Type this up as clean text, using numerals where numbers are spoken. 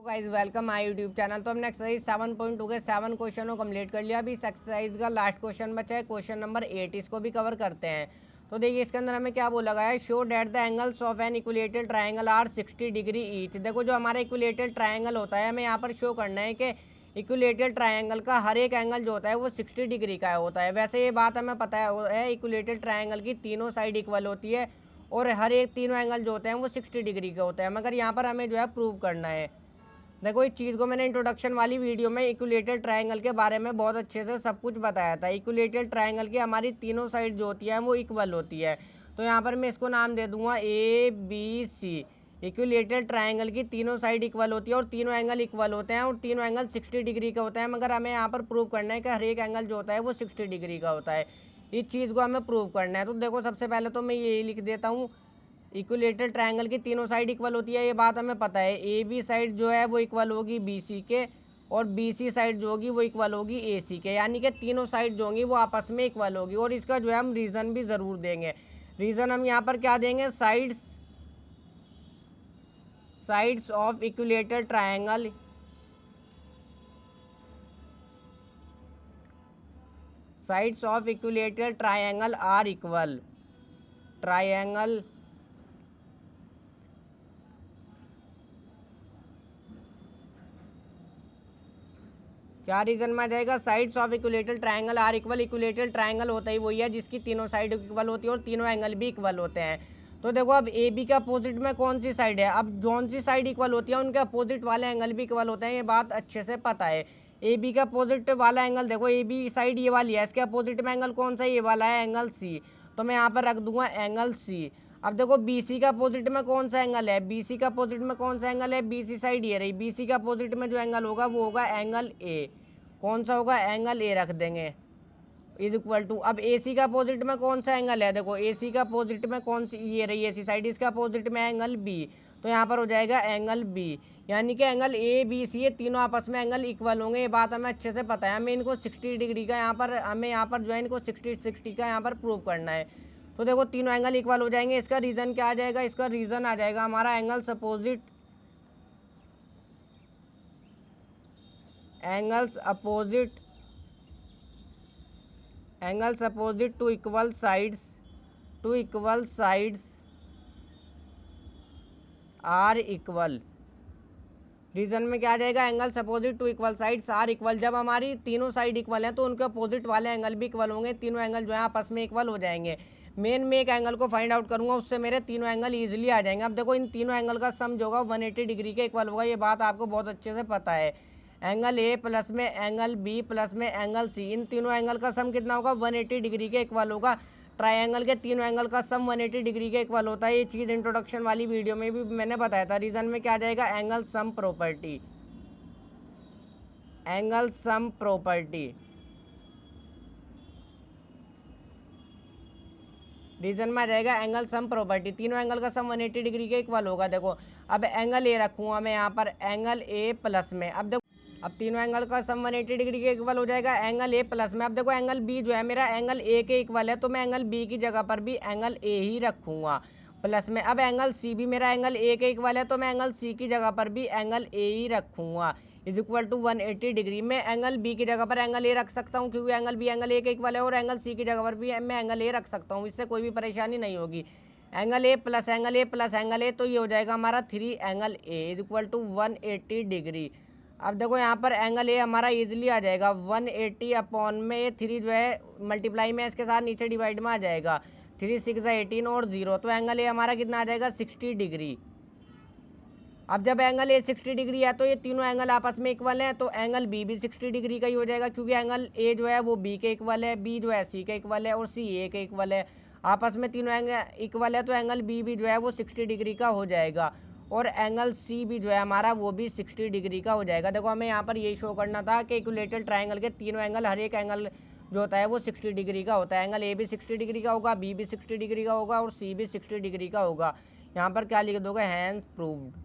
Guys welcome my YouTube channel. तो हमने exercise 7.2 के 7 क्वेश्चन को कंप्लीट कर लिया। अभी इस एक्सरसाइज का लास्ट क्वेश्चन बचा है, क्वेश्चन नंबर 8। इसको भी कवर करते हैं। तो देखिए इसके अंदर हमें क्या बोला गया है, show that the angles of an equilateral triangle are 60 degree each. देखो जो हमारा इक्विलेटरल ट्रायंगल होता है, हमें यहाँ पर शो करना है कि इक्विलेटरल ट्रायंगल का हर एक एंगल जो होता है वो 60 डिग्री का होता है। वैसे ये बात हमें पता है इक्विलेटरल ट्रायंगल की तीनों साइड इक्वल होती है और हर एक तीनों एंगल जो होते हैं वो 60 डिग्री के होते हैं, मगर यहाँ पर हमें जो है प्रूव करना है। देखो इस चीज़ को मैंने इंट्रोडक्शन वाली वीडियो में इक्विलेटरल ट्रायंगल के बारे में बहुत अच्छे से सब कुछ बताया था। इक्विलेटरल ट्रायंगल की हमारी तीनों साइड जो होती है वो इक्वल होती है। तो यहाँ पर मैं इसको नाम दे दूंगा ABC। इक्विलेटरल ट्रायंगल की तीनों साइड इक्वल होती है और तीनों एंगल इक्वल होते हैं और तीनों एंगल 60 डिग्री का होता है, मगर हमें यहाँ पर प्रूव करना है कि हर एक एंगल जो होता है वो 60 डिग्री का होता है। इस चीज़ को हमें प्रूव करना है। तो देखो सबसे पहले तो मैं यही लिख देता हूँ, इक्विलेटरल ट्रायंगल की तीनों साइड इक्वल होती है, ये बात हमें पता है। ए बी साइड जो है वो इक्वल होगी बी सी के और बी सी साइड जो होगी वो इक्वल होगी ए सी के, यानी कि तीनों साइड जो होंगी वो आपस में इक्वल होगी। और इसका जो है हम रीज़न भी ज़रूर देंगे। रीज़न हम यहाँ पर क्या देंगे, sides of equilateral triangle sides of equilateral triangle are equal. Triangle क्या रीजन में आ जाएगा, sides of equilateral triangle are equal. Equilateral triangle होता ही वही है जिसकी तीनों साइड इक्वल होती है और तीनों एंगल भी इक्वल होते हैं। तो देखो अब ए बी के अपोजिट में कौन सी साइड है, अब जौन सी साइड इक्वल होती है उनके अपोजिट वाले एंगल भी इक्वल होते हैं, ये बात अच्छे से पता है। ए बी का अपोजिट वाला एंगल देखो, ए बी साइड ये वाली है, इसके अपोजिट में एंगल कौन सा है, ये वाला है एंगल सी। तो मैं यहाँ पर रख दूंगा एंगल सी। अब देखो बी सी का अपोजिट में कौन सा एंगल है, बी सी का अपोजिट में कौन सा एंगल है, बी सी साइड ये रही, बी सी का अपोजिट में जो एंगल होगा वो होगा एंगल ए। कौन सा होगा, एंगल ए रख देंगे इज इक्वल टू। अब ए सी का अपोजिट में कौन सा एंगल है, देखो ए सी का अपोजिट में कौन सी ये रही ए सी साइड, इसका अपोजिट में एंगल बी, तो यहाँ पर हो जाएगा एंगल बी। यानी कि एंगल ए बी सी ये तीनों आपस में एंगल इक्वल होंगे, ये बात हमें अच्छे से पता है। हमें इनको 60 डिग्री का हमें यहाँ पर जो है इनको 60 का यहाँ पर प्रूव करना है। तो देखो तीनों एंगल इक्वल हो जाएंगे। इसका रीज़न क्या आ जाएगा, इसका रीज़न आ जाएगा हमारा angles opposite to equal sides are equal. Reason में क्या आ जाएगा, angles opposite to equal sides are equal. जब हमारी तीनों साइड इक्वल हैं तो उनके अपोजिट वाले एंगल भी इक्वल होंगे, तीनों एंगल जो है आपस में इक्वल हो जाएंगे। मैं एक एंगल को फाइंड आउट करूंगा, उससे मेरे तीनों एंगल ईजिली आ जाएंगे। अब देखो इन तीनों एंगल का सम जो होगा 180 डिग्री के इक्वल होगा, ये बात आपको बहुत अच्छे से पता है। एंगल ए प्लस में एंगल बी प्लस में एंगल सी, इन तीनों एंगल का सम कितना होगा, 180 डिग्री के इक्वल होगा। ट्रायंगल के तीनों एंगल का सम 180 डिग्री के इक्वल होता है। ये चीज़ इंट्रोडक्शन वाली वीडियो में भी मैंने बताया था। रीजन में क्या आ जाएगा, एंगल सम प्रॉपर्टी। रीजन में आ जाएगा एंगल सम प्रॉपर्टी। तीनों एंगल का सम 180 डिग्री के इक्वल होगा। देखो अब एंगल ए रखूँगा मैं यहाँ पर, एंगल ए प्लस में, अब देखो अब तीनों एंगल का सम 180 डिग्री के इक्वल हो जाएगा एंगल ए प्लस में। अब देखो एंगल बी जो है मेरा एंगल ए के इक्वल है, तो मैं एंगल बी की जगह पर भी एंगल ए ही रखूँगा प्लस में। अब एंगल सी भी मेरा एंगल ए के इक्वल है, तो मैं एंगल सी की जगह पर भी एंगल ए ही रखूँगा इज इक्वल टू 180 डिग्री। मैं एंगल बी की जगह पर एंगल ए रख सकता हूँ क्योंकि एंगल बी एंगल ए के इक्वल है, और एंगल सी की जगह पर भी मैं एंगल ए रख सकता हूँ, इससे कोई भी परेशानी नहीं होगी। Angle A plus angle A plus angle A, तो ये हो जाएगा हमारा 3 angle A is equal to 180 degree. अब देखो यहाँ पर एंगल ए हमारा इजीली आ जाएगा 180 अपॉन में ये 3 जो है मल्टीप्लाई में इसके साथ नीचे डिवाइड में आ जाएगा, 3 6 18 और 0, तो एंगल ए हमारा कितना आ जाएगा, 60 डिग्री। अब जब एंगल ए 60 डिग्री है तो ये तीनों एंगल आपस में इक्वल हैं, तो एंगल बी भी 60 डिग्री का ही हो जाएगा क्योंकि एंगल ए जो है वो बी के इक्वल है, बी जो है सी के इक्वल है और सी ए के इक्वल है। आपस में तीनों एंगल इक्वल है, तो एंगल बी भी जो है वो 60 डिग्री का हो जाएगा और एंगल सी भी जो है हमारा वो भी 60 डिग्री का हो जाएगा। देखो हमें यहाँ पर यही शो करना था कि इक्विलेटरल ट्रायंगल के तीनों एंगल, हर एक एंगल जो होता है वो 60 डिग्री का होता है। एंगल ए भी 60 डिग्री का होगा, बी भी 60 डिग्री का होगा और सी भी 60 डिग्री का होगा। यहाँ पर क्या लिख दोगे, हैंस प्रूव्ड।